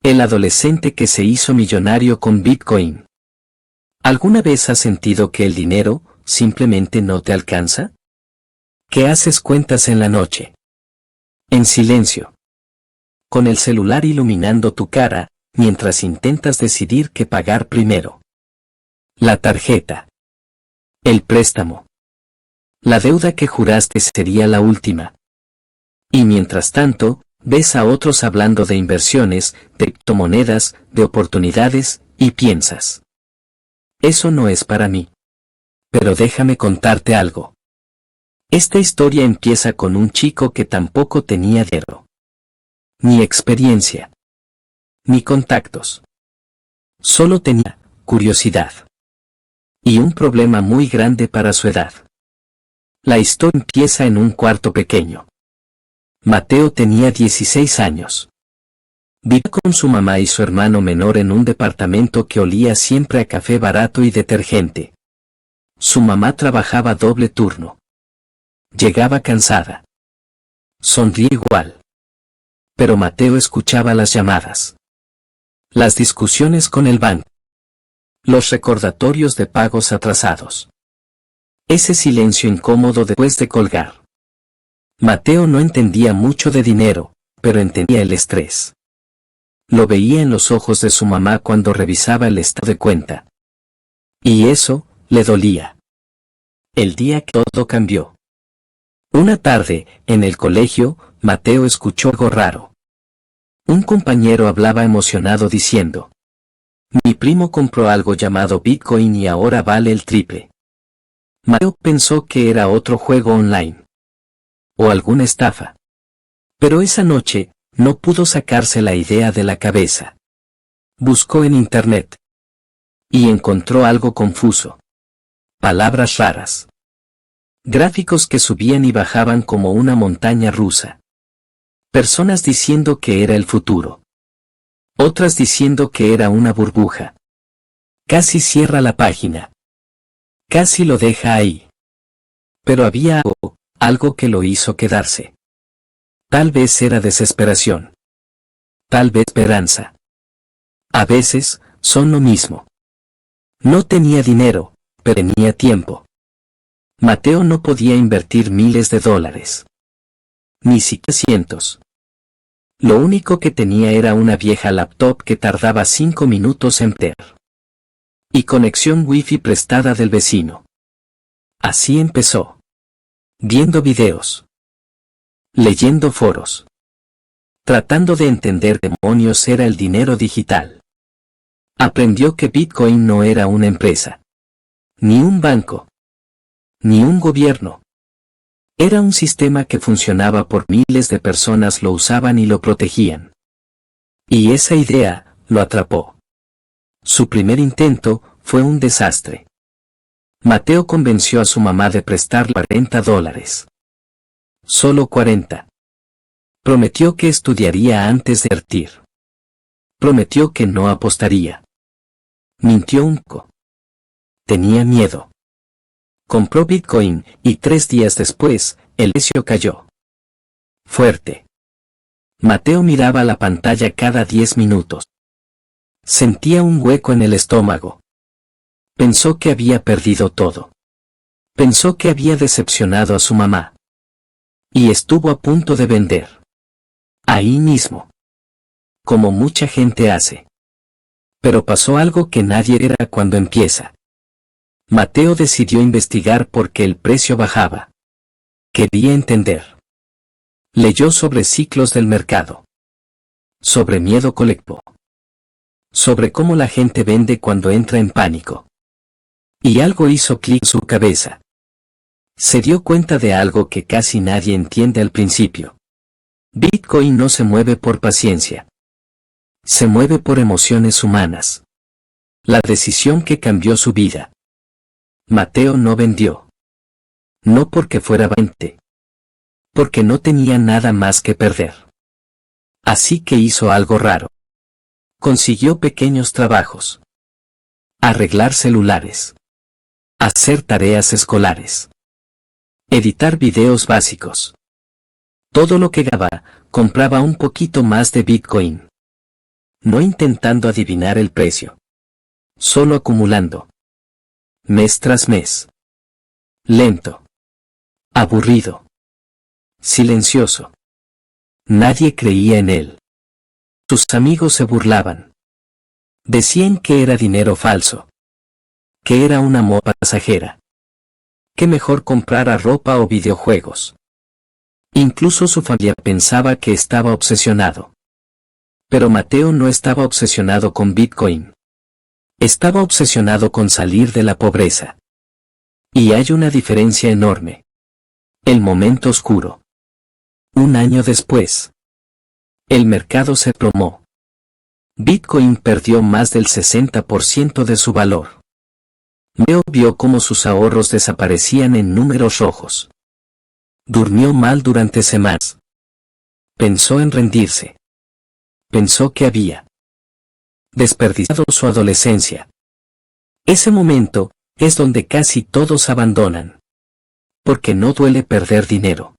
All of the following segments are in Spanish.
El adolescente que se hizo millonario con Bitcoin. ¿Alguna vez has sentido que el dinero simplemente no te alcanza? ¿Qué haces cuentas en la noche? En silencio. Con el celular iluminando tu cara, mientras intentas decidir qué pagar primero. La tarjeta. El préstamo. La deuda que juraste sería la última. Y mientras tanto, ves a otros hablando de inversiones, de criptomonedas, de oportunidades, y piensas. Eso no es para mí. Pero déjame contarte algo. Esta historia empieza con un chico que tampoco tenía dinero. Ni experiencia. Ni contactos. Solo tenía curiosidad. Y un problema muy grande para su edad. La historia empieza en un cuarto pequeño. Mateo tenía 16 años. Vivía con su mamá y su hermano menor en un departamento que olía siempre a café barato y detergente. Su mamá trabajaba doble turno. Llegaba cansada. Sonría igual. Pero Mateo escuchaba las llamadas. Las discusiones con el banco. Los recordatorios de pagos atrasados. Ese silencio incómodo después de colgar. Mateo no entendía mucho de dinero, pero entendía el estrés. Lo veía en los ojos de su mamá cuando revisaba el estado de cuenta. Y eso le dolía. El día que todo cambió. Una tarde, en el colegio, Mateo escuchó algo raro. Un compañero hablaba emocionado diciendo: mi primo compró algo llamado Bitcoin y ahora vale el triple. Mateo pensó que era otro juego online. O alguna estafa. Pero esa noche, no pudo sacarse la idea de la cabeza. Buscó en internet. Y encontró algo confuso. Palabras raras. Gráficos que subían y bajaban como una montaña rusa. Personas diciendo que era el futuro. Otras diciendo que era una burbuja. Casi cierra la página. Casi lo deja ahí. Pero había algo que lo hizo quedarse. Tal vez era desesperación. Tal vez esperanza. A veces, son lo mismo. No tenía dinero, pero tenía tiempo. Mateo no podía invertir miles de dólares. Ni siquiera cientos. Lo único que tenía era una vieja laptop que tardaba 5 minutos en prender. Y conexión wifi prestada del vecino. Así empezó. Viendo videos. Leyendo foros. Tratando de entender qué demonios era el dinero digital. Aprendió que Bitcoin no era una empresa. Ni un banco. Ni un gobierno. Era un sistema que funcionaba por miles de personas lo usaban y lo protegían. Y esa idea lo atrapó. Su primer intento fue un desastre. Mateo convenció a su mamá de prestarle $40. Solo 40. Prometió que estudiaría antes de invertir. Prometió que no apostaría. Mintió un poco. Tenía miedo. Compró Bitcoin y 3 días después, el precio cayó. Fuerte. Mateo miraba la pantalla cada 10 minutos. Sentía un hueco en el estómago. Pensó que había perdido todo. Pensó que había decepcionado a su mamá. Y estuvo a punto de vender. Ahí mismo. Como mucha gente hace. Pero pasó algo que nadie era cuando empieza. Mateo decidió investigar por qué el precio bajaba. Quería entender. Leyó sobre ciclos del mercado. Sobre miedo colectivo. Sobre cómo la gente vende cuando entra en pánico. Y algo hizo clic en su cabeza. Se dio cuenta de algo que casi nadie entiende al principio. Bitcoin no se mueve por paciencia. Se mueve por emociones humanas. La decisión que cambió su vida. Mateo no vendió. No porque fuera valiente. Porque no tenía nada más que perder. Así que hizo algo raro. Consiguió pequeños trabajos. Arreglar celulares. Hacer tareas escolares. Editar videos básicos. Todo lo que ganaba, compraba un poquito más de Bitcoin. No intentando adivinar el precio. Solo acumulando. Mes tras mes. Lento. Aburrido. Silencioso. Nadie creía en él. Sus amigos se burlaban. Decían que era dinero falso. Que era una moda pasajera. Que mejor comprara ropa o videojuegos. Incluso su familia pensaba que estaba obsesionado. Pero Mateo no estaba obsesionado con Bitcoin. Estaba obsesionado con salir de la pobreza. Y hay una diferencia enorme. El momento oscuro. Un año después. El mercado se desplomó. Bitcoin perdió más del 60% de su valor. Mateo vio cómo sus ahorros desaparecían en números rojos. Durmió mal durante semanas. Pensó en rendirse. Pensó que había desperdiciado su adolescencia. Ese momento es donde casi todos abandonan. Porque no duele perder dinero.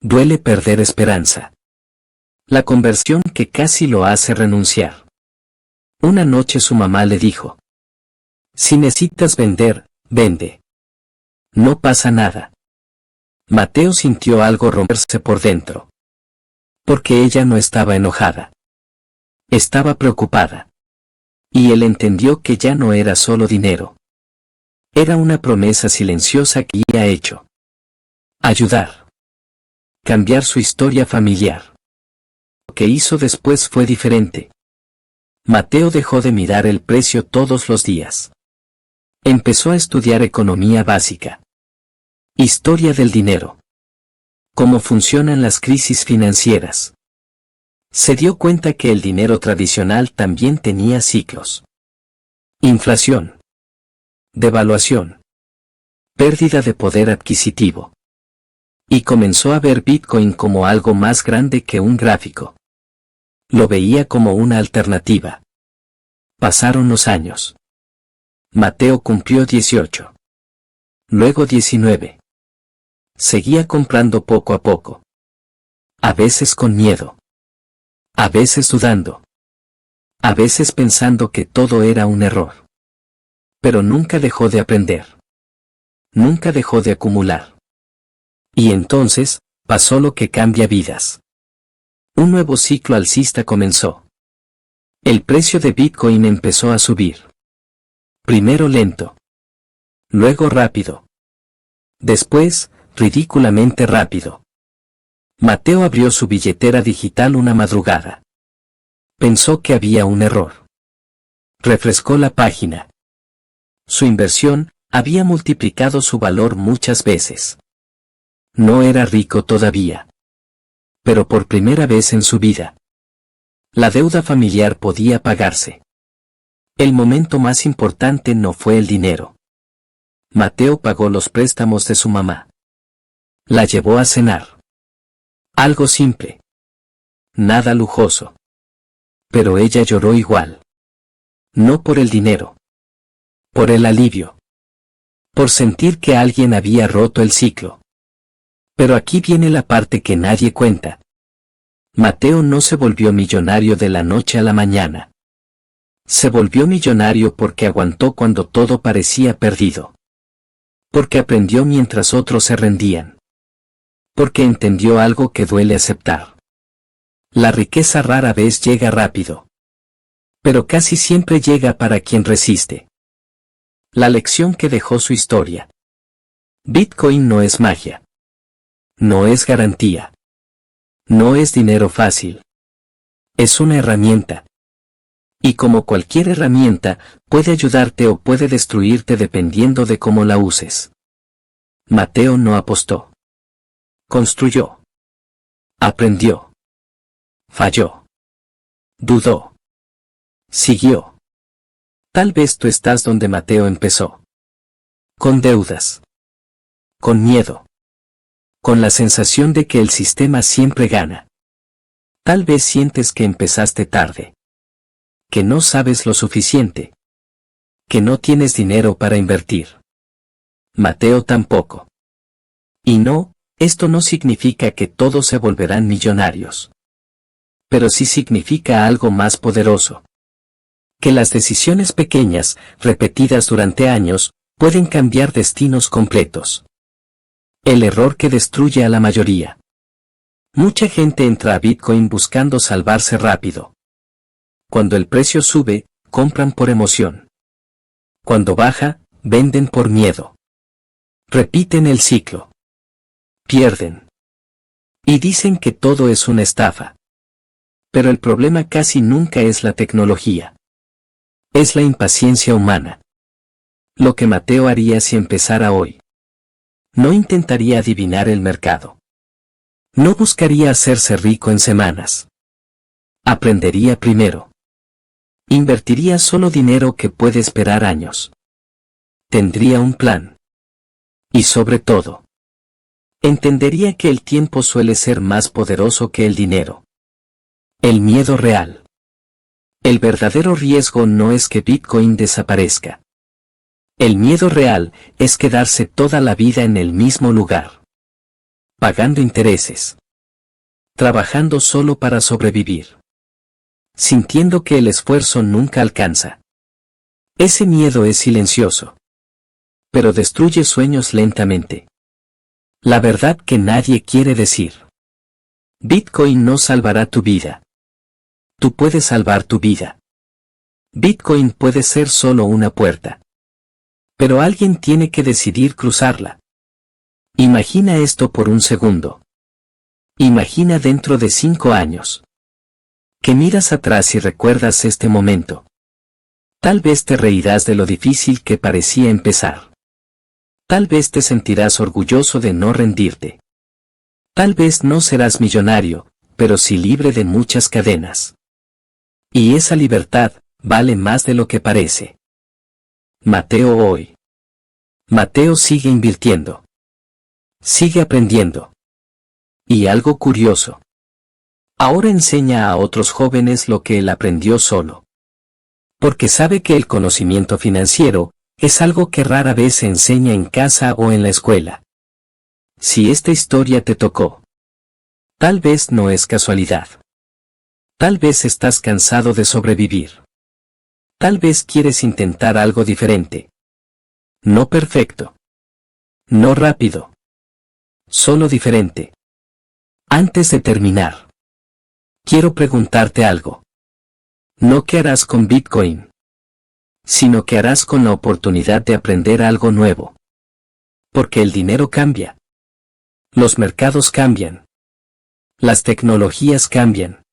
Duele perder esperanza. La conversión que casi lo hace renunciar. Una noche su mamá le dijo: si necesitas vender, vende. No pasa nada. Mateo sintió algo romperse por dentro. Porque ella no estaba enojada. Estaba preocupada. Y él entendió que ya no era solo dinero. Era una promesa silenciosa que había hecho. Ayudar. Cambiar su historia familiar. Lo que hizo después fue diferente. Mateo dejó de mirar el precio todos los días. Empezó a estudiar economía básica. Historia del dinero. Cómo funcionan las crisis financieras. Se dio cuenta que el dinero tradicional también tenía ciclos. Inflación. Devaluación. Pérdida de poder adquisitivo. Y comenzó a ver Bitcoin como algo más grande que un gráfico. Lo veía como una alternativa. Pasaron los años. Mateo cumplió 18. Luego 19. Seguía comprando poco a poco. A veces con miedo. A veces dudando. A veces pensando que todo era un error. Pero nunca dejó de aprender. Nunca dejó de acumular. Y entonces, pasó lo que cambia vidas. Un nuevo ciclo alcista comenzó. El precio de Bitcoin empezó a subir. Primero lento. Luego rápido. Después, ridículamente rápido. Mateo abrió su billetera digital una madrugada. Pensó que había un error. Refrescó la página. Su inversión había multiplicado su valor muchas veces. No era rico todavía. Pero por primera vez en su vida. La deuda familiar podía pagarse. El momento más importante no fue el dinero. Mateo pagó los préstamos de su mamá. La llevó a cenar. Algo simple. Nada lujoso. Pero ella lloró igual. No por el dinero. Por el alivio. Por sentir que alguien había roto el ciclo. Pero aquí viene la parte que nadie cuenta. Mateo no se volvió millonario de la noche a la mañana. Se volvió millonario porque aguantó cuando todo parecía perdido. Porque aprendió mientras otros se rendían. Porque entendió algo que duele aceptar. La riqueza rara vez llega rápido. Pero casi siempre llega para quien resiste. La lección que dejó su historia. Bitcoin no es magia. No es garantía. No es dinero fácil. Es una herramienta. Y como cualquier herramienta, puede ayudarte o puede destruirte dependiendo de cómo la uses. Mateo no apostó. Construyó. Aprendió. Falló. Dudó. Siguió. Tal vez tú estás donde Mateo empezó. Con deudas. Con miedo. Con la sensación de que el sistema siempre gana. Tal vez sientes que empezaste tarde. Que no sabes lo suficiente. Que no tienes dinero para invertir. Mateo tampoco. Y no, esto no significa que todos se volverán millonarios. pero sí significa algo más poderoso. Que las decisiones pequeñas, repetidas durante años, pueden cambiar destinos completos. El error que destruye a la mayoría. Mucha gente entra a Bitcoin buscando salvarse rápido. Cuando el precio sube, compran por emoción. Cuando baja, venden por miedo. Repiten el ciclo. Pierden. Y dicen que todo es una estafa. Pero el problema casi nunca es la tecnología. Es la impaciencia humana. Lo que Mateo haría si empezara hoy. No intentaría adivinar el mercado. No buscaría hacerse rico en semanas. Aprendería primero. Invertiría solo dinero que puede esperar años. Tendría un plan. Y sobre todo, entendería que el tiempo suele ser más poderoso que el dinero. El miedo real. El verdadero riesgo no es que Bitcoin desaparezca. El miedo real es quedarse toda la vida en el mismo lugar. Pagando intereses. Trabajando solo para sobrevivir. Sintiendo que el esfuerzo nunca alcanza. Ese miedo es silencioso. Pero destruye sueños lentamente. La verdad que nadie quiere decir. Bitcoin no salvará tu vida. Tú puedes salvar tu vida. Bitcoin puede ser solo una puerta. Pero alguien tiene que decidir cruzarla. Imagina esto por un segundo. Imagina dentro de 5 años. Que miras atrás y recuerdas este momento. Tal vez te reirás de lo difícil que parecía empezar. Tal vez te sentirás orgulloso de no rendirte. Tal vez no serás millonario, pero sí libre de muchas cadenas. Y esa libertad vale más de lo que parece. Mateo hoy. Mateo sigue invirtiendo. Sigue aprendiendo. Y algo curioso. Ahora enseña a otros jóvenes lo que él aprendió solo. Porque sabe que el conocimiento financiero es algo que rara vez se enseña en casa o en la escuela. Si esta historia te tocó, tal vez no es casualidad. Tal vez estás cansado de sobrevivir. Tal vez quieres intentar algo diferente. No perfecto. No rápido. Solo diferente. Antes de terminar, quiero preguntarte algo. No qué harás con Bitcoin, sino qué harás con la oportunidad de aprender algo nuevo. Porque el dinero cambia. Los mercados cambian. Las tecnologías cambian.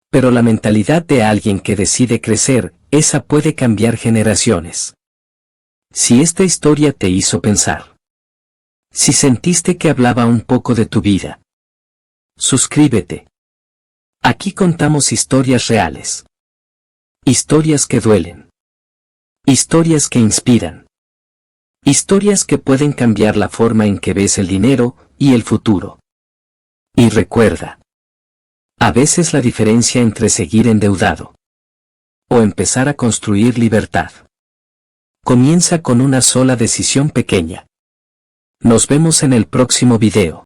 Pero la mentalidad de alguien que decide crecer, esa puede cambiar generaciones. Si esta historia te hizo pensar. Si sentiste que hablaba un poco de tu vida. Suscríbete. Aquí contamos historias reales. Historias que duelen. Historias que inspiran. Historias que pueden cambiar la forma en que ves el dinero y el futuro. Y recuerda. A veces la diferencia entre seguir endeudado o empezar a construir libertad comienza con una sola decisión pequeña. Nos vemos en el próximo video.